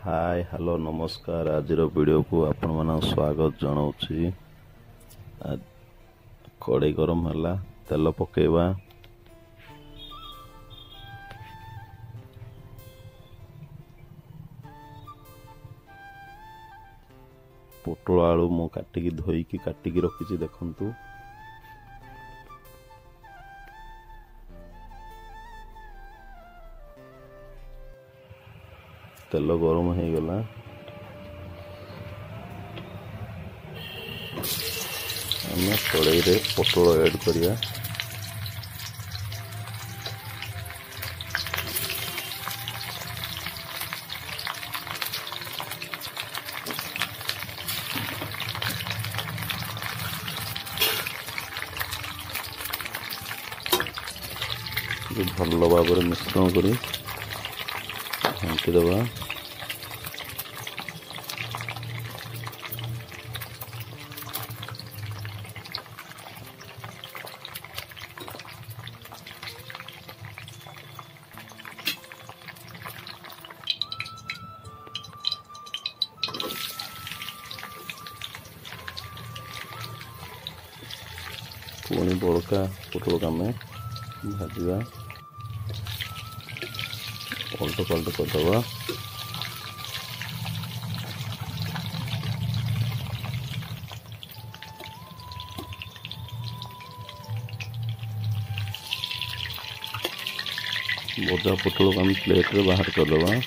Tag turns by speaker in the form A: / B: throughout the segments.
A: Hi hello नमस्कार। आज video को आपण मान स्वागत जनाऊँगी। कड़े गरम है, तेल पकेवा। पोटल आलू मु काटिकी धोईकी काटिकी रखी देखंतु। तेल गरम हो गला। आम कड़ाई रे पोटल ऐड करिया। भल भाव मिश्रण करी घाटी दबा। पुणी बड़का पोटल का भाजवा। पलट पलट करदबा। भजा पोटल को प्लेट रे बाहर करदबा।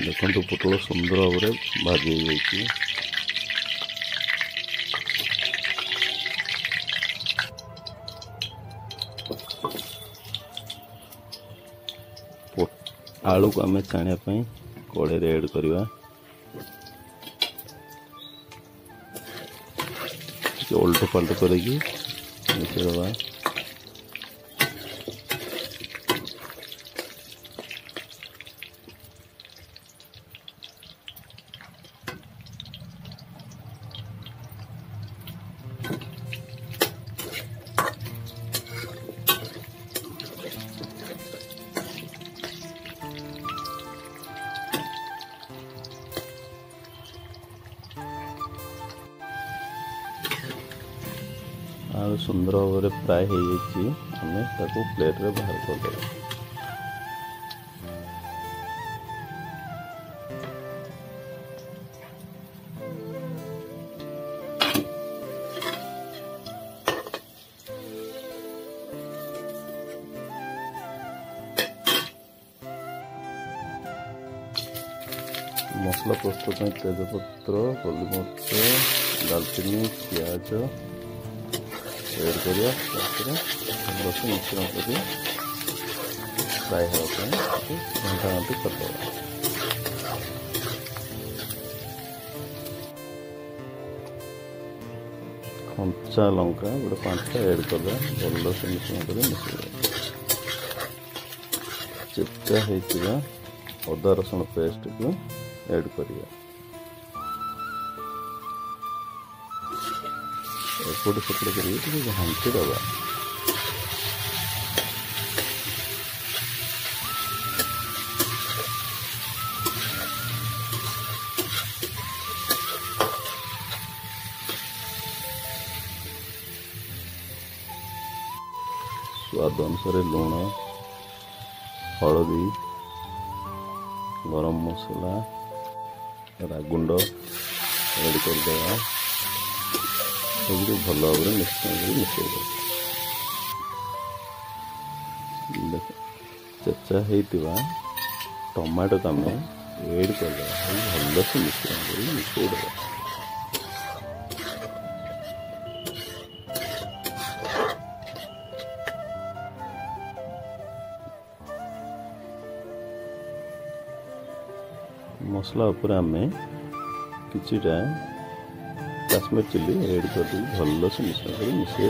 A: देखो पोटल सुंदर भाव भाजी जाइए। आलू को आम छाणिया कड़े ऐड करवा। उल्ट पलट करके मिसेदबा। आलू सुंदर भाव फ्राए हो प्लेट रे बाहर कर। मसला प्रस्तुत तेजपत्र, गोलमरीच, दालचीनी, प्याज ऐड करिया। मिश्रण कर फ्राए होगापी घंटा घंटी करदे। कंचा लंका गोटे 5टा ऐड करदे। भल से मिश्रण कर मिसई चेचा होता अदा रसुण पेस्ट को ऐड करिया। एपट सेपट कर घाटी दबा। स्वाद अनुसार लुण, हलदी, गरम मसला, रागुंड ऐड करदे। भल भाव मिश्रण मिसई चेचा होता टमाटो को आम ऐड करदे। भल से मिश्रण कर मिसईदे। मसला उपर आम किछिटा काश्मीर चिल्ली ऐड कर भल से मिश्रण कर मिसई।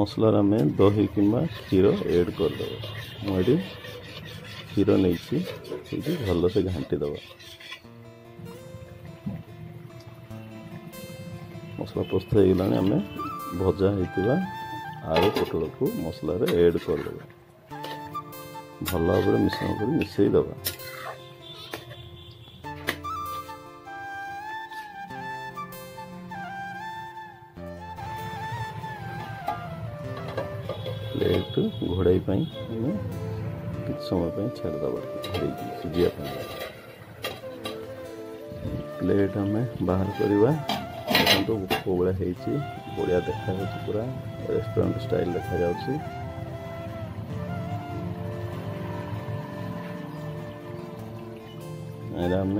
A: मसलार आम दही कि क्षीर ऐड करदे मुझे क्षीर नहीं भल से घाटी दबा मसला प्रस्तुत हो गला आम भजा होता आलू पोटल को मसलार ऐड करदे भल भाव मिश्रण कर मिसई दबा प्लेट घोड़ाई कि समय छाड़दबा घोड़े सिझा प्लेट आम बाहर करवा देखो कौ भाया बढ़िया देखा पूरा रेस्टोरेंट स्टाइल देखा जाउछि आम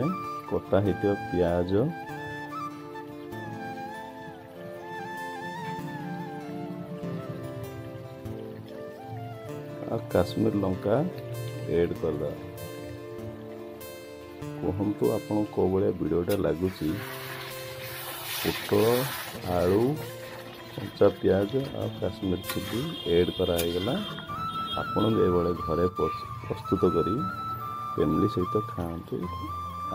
A: कटा होता प्याज काश्मीर लंका ऐड करदा कहतु आपन को भाया वीडियोटा लगुच पोटल आलू कंचा प्याज और काश्मीर चिली ऐड करागला आपण भी ये घरे प्रस्तुत करी फैमिली सहित खातु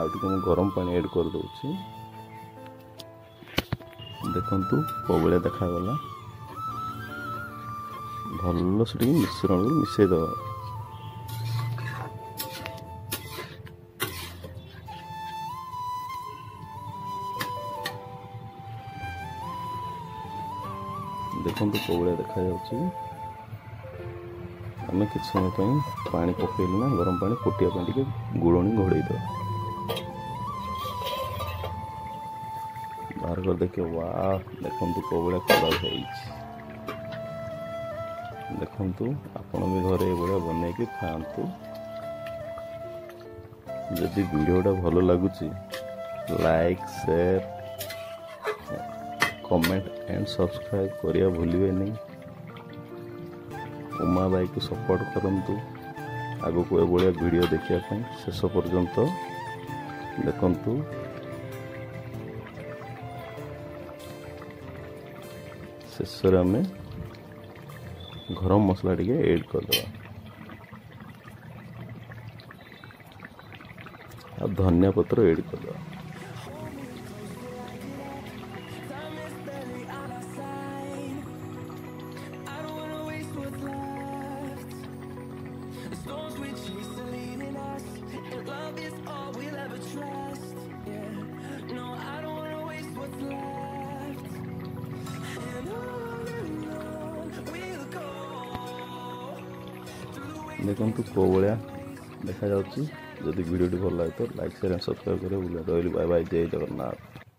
A: आगे गरम पानी ऐड कर दूची देखु को भाया देखागला भल से मिश्रण मिसई दबा देखो कौ भाया देखा आम कि समय पानी पकईलुना गरम पानी फुटिया टे गुड़नी घोड़े दबा बाहर कर देखिए वाह देखो कौ भाया कलर है देखु आपण भी घरे ये बन कि खातु जदि वीडियोटा भल लगुच like share comment and subscribe करिया भूलिए नहीं उमा बाई को सपोर्ट करंतु आगो को ये वीडियो देखिए शेष पर्यंत देखंतु शेष में गरम मसला टी ऐड करदे और धनिया पत्र ऐड करदे देखु कौ भाया देखा जदि वीडियो भल लगे तो लाइक शेयर एंड सब्सक्राइब करें। रही बाय बाय जय जगन्नाथ।